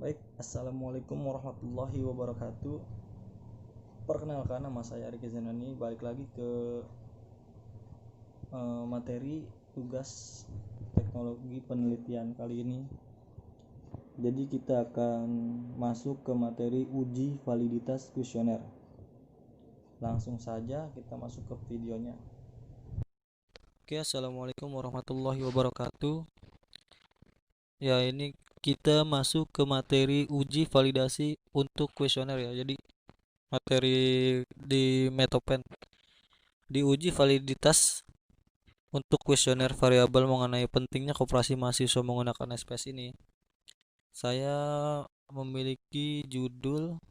Baik, Assalamualaikum warahmatullahi wabarakatuh. Perkenalkan, nama saya Ariki Zenani. Balik lagi ke materi tugas teknologi penelitian kali ini. Jadi kita akan masuk ke materi uji validitas kuesioner. Langsung saja kita masuk ke videonya. Oke, Assalamualaikum warahmatullahi wabarakatuh. Ya, ini kita masuk ke materi uji validasi untuk kuesioner ya. Jadi materi di Metopen, diuji validitas untuk kuesioner variabel mengenai pentingnya koperasi mahasiswa menggunakan SPS ini. Saya memiliki judul,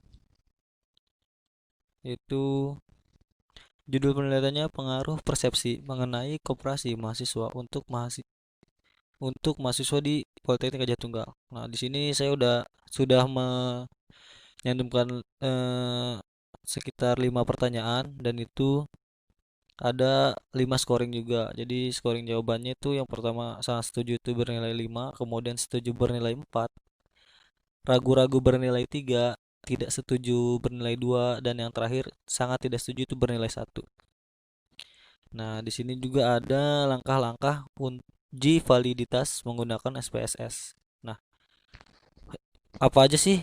yaitu judul penelitiannya pengaruh persepsi mengenai koperasi mahasiswa untuk mahasiswa di Politeknik Gajah Tunggal. Nah, di sini saya sudah menyantumkan sekitar 5 pertanyaan, dan itu ada 5 scoring juga. Jadi scoring jawabannya itu yang pertama sangat setuju itu bernilai 5, kemudian setuju bernilai 4, ragu-ragu bernilai 3, tidak setuju bernilai 2, dan yang terakhir sangat tidak setuju itu bernilai 1. Nah, di sini juga ada langkah-langkah uji validitas menggunakan SPSS. Nah, apa aja sih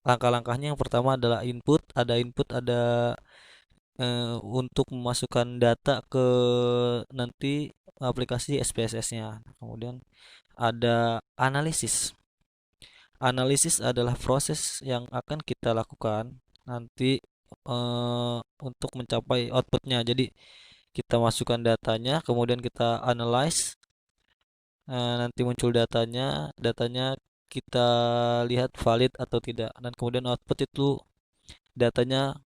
langkah-langkahnya? Yang pertama adalah ada untuk memasukkan data ke nanti aplikasi SPSS-nya. Kemudian ada analisis. Analisis adalah proses yang akan kita lakukan nanti untuk mencapai outputnya. Jadi kita masukkan datanya, kemudian kita analyze, nanti muncul datanya kita lihat valid atau tidak, dan kemudian output itu datanya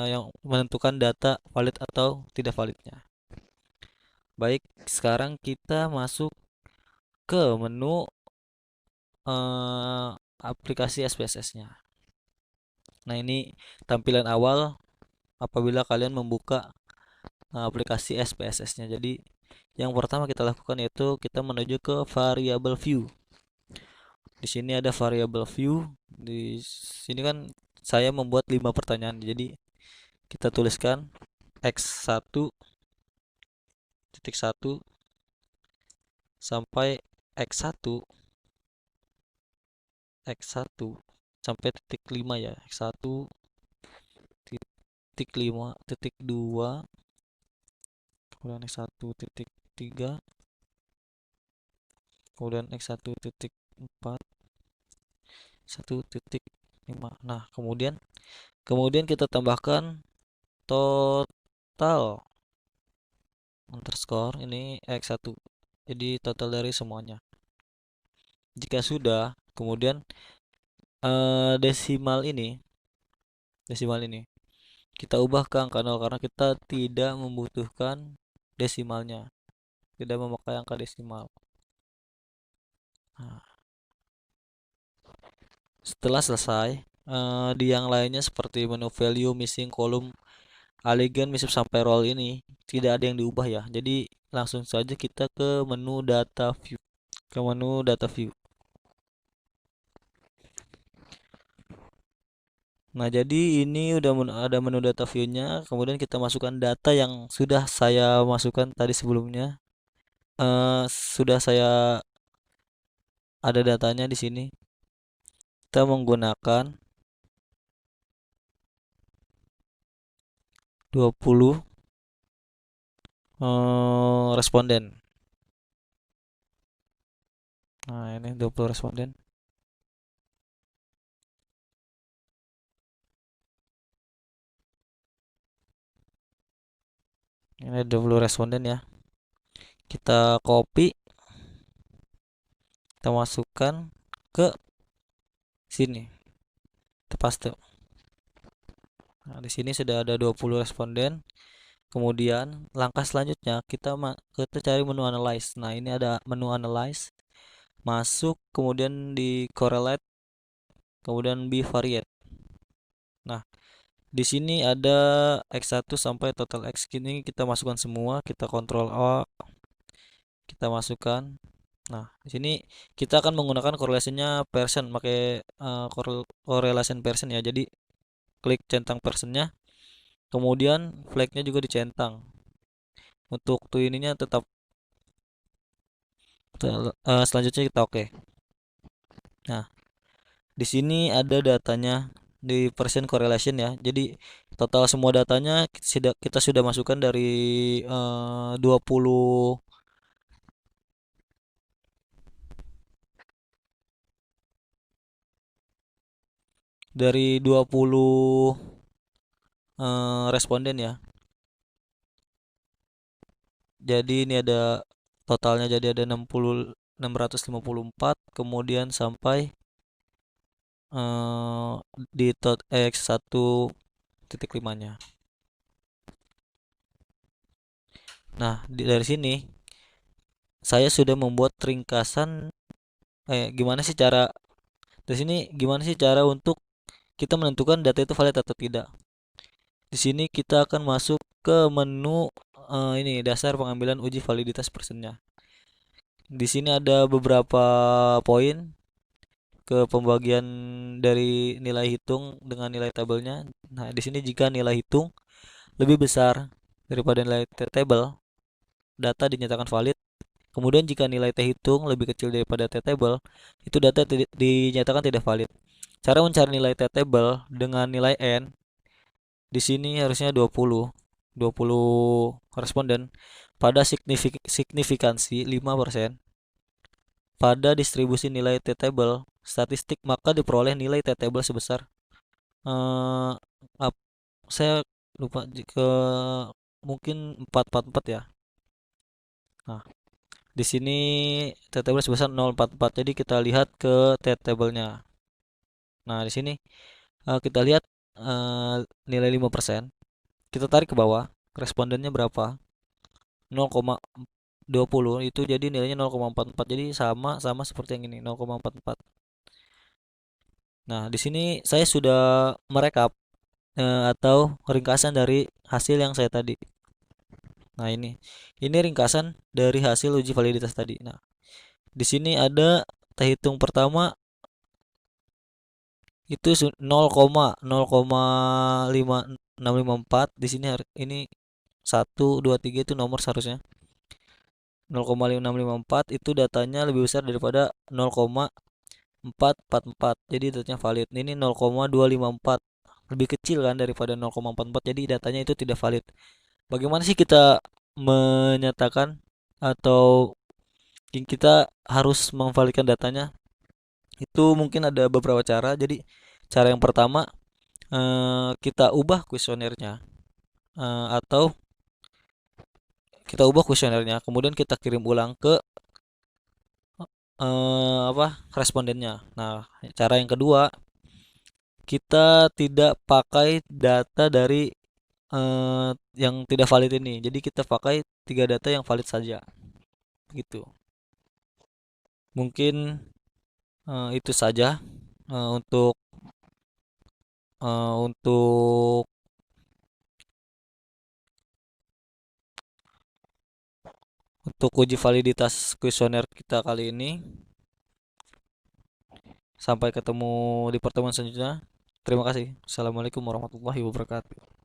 yang menentukan data valid atau tidak validnya. Baik, sekarang kita masuk ke menu aplikasi SPSS-nya. Nah, ini tampilan awal apabila kalian membuka aplikasi SPSS-nya. Jadi, yang pertama kita lakukan yaitu kita menuju ke variable view. Di sini ada variable view. Di sini kan saya membuat 5 pertanyaan. Jadi, kita tuliskan x1 titik 1 sampai x1 sampai titik 5 ya. X1 titik 5 titik 2, kemudian x1 titik 3, kemudian x1 titik 4, 1 titik 5. Nah, kemudian kita tambahkan total underscore ini x1, jadi total dari semuanya. Jika sudah, kemudian desimal ini kita ubah ke angka 0 karena kita tidak membutuhkan desimalnya, tidak memakai angka desimal. Nah, setelah selesai, di yang lainnya seperti menu value, missing, column, alignment, missing sampai roll ini tidak ada yang diubah ya. Jadi langsung saja kita ke menu data view. Nah, jadi ini udah ada menu data view-nya. Kemudian kita masukkan data yang sudah saya masukkan tadi sebelumnya. Sudah saya ada datanya di sini. Kita menggunakan 20 responden. Nah, ini 20 responden. Ini 20 responden ya. Kita copy, kita masukkan ke sini. Kita paste. Nah, di sini sudah ada 20 responden. Kemudian langkah selanjutnya kita cari menu analyze. Nah, ini ada menu analyze. Masuk, kemudian di correlate, kemudian bivariate. Nah, di sini ada x1 sampai total x, ini kita masukkan semua, kita kontrol O, kita masukkan. Nah, di sini kita akan menggunakan korelasinya Pearson, pakai correlation Pearson ya. Jadi klik centang Pearsonnya, kemudian flagnya juga dicentang. Untuk tuh ininya tetap selanjutnya kita oke. Nah, di sini ada datanya di Pearson correlation ya. Jadi total semua datanya kita sudah masukkan dari 20 dari 20 responden ya. Jadi ini ada totalnya, jadi ada 654, kemudian sampai eh, di X 1.5-nya. Nah, dari sini saya sudah membuat ringkasan gimana sih cara di sini gimana sih cara untuk kita menentukan data itu valid atau tidak. Di sini kita akan masuk ke menu ini dasar pengambilan uji validitas personnya. Di sini ada beberapa poin ke pembagian dari nilai hitung dengan nilai tabelnya. Nah, di sini jika nilai hitung lebih besar daripada nilai T-table, data dinyatakan valid. Kemudian jika nilai T hitung lebih kecil daripada T-table, itu data dinyatakan tidak valid. Cara mencari nilai T-table dengan nilai N, di sini harusnya 20 responden pada signifikansi 5%. Pada distribusi nilai T-table statistik, maka diperoleh nilai T-table sebesar eh saya lupa jika mungkin 444 ya. Nah, di sini T-table sebesar 044. Jadi kita lihat ke T-table-nya. Nah, di sini kita lihat eh, nilai 5%. Kita tarik ke bawah, respondennya berapa? 0,20, itu jadi nilainya 0,44. Jadi sama sama seperti yang ini, 0,44. Nah, di sini saya sudah merekap atau ringkasan dari hasil yang saya tadi. Nah, ini ringkasan dari hasil uji validitas tadi. Nah, di sini ada terhitung pertama itu 0,0,5654. Di sini ini 1 2 3 itu nomor seharusnya 0,5654, itu datanya lebih besar daripada 0,444, jadi datanya valid. Ini 0,254, lebih kecil kan daripada 0,44, jadi datanya itu tidak valid. Bagaimana sih kita menyatakan atau kita harus memvalidkan datanya? Itu mungkin ada beberapa cara. Jadi cara yang pertama, kita ubah kuesionernya, atau kita ubah kuesionernya kemudian kita kirim ulang ke apa respondennya. Nah, cara yang kedua, kita tidak pakai data dari yang tidak valid ini. Jadi kita pakai 3 data yang valid saja. Gitu. Mungkin itu saja eh, untuk untuk uji validitas kuesioner kita kali ini. Sampai ketemu di pertemuan selanjutnya. Terima kasih. Assalamualaikum warahmatullahi wabarakatuh.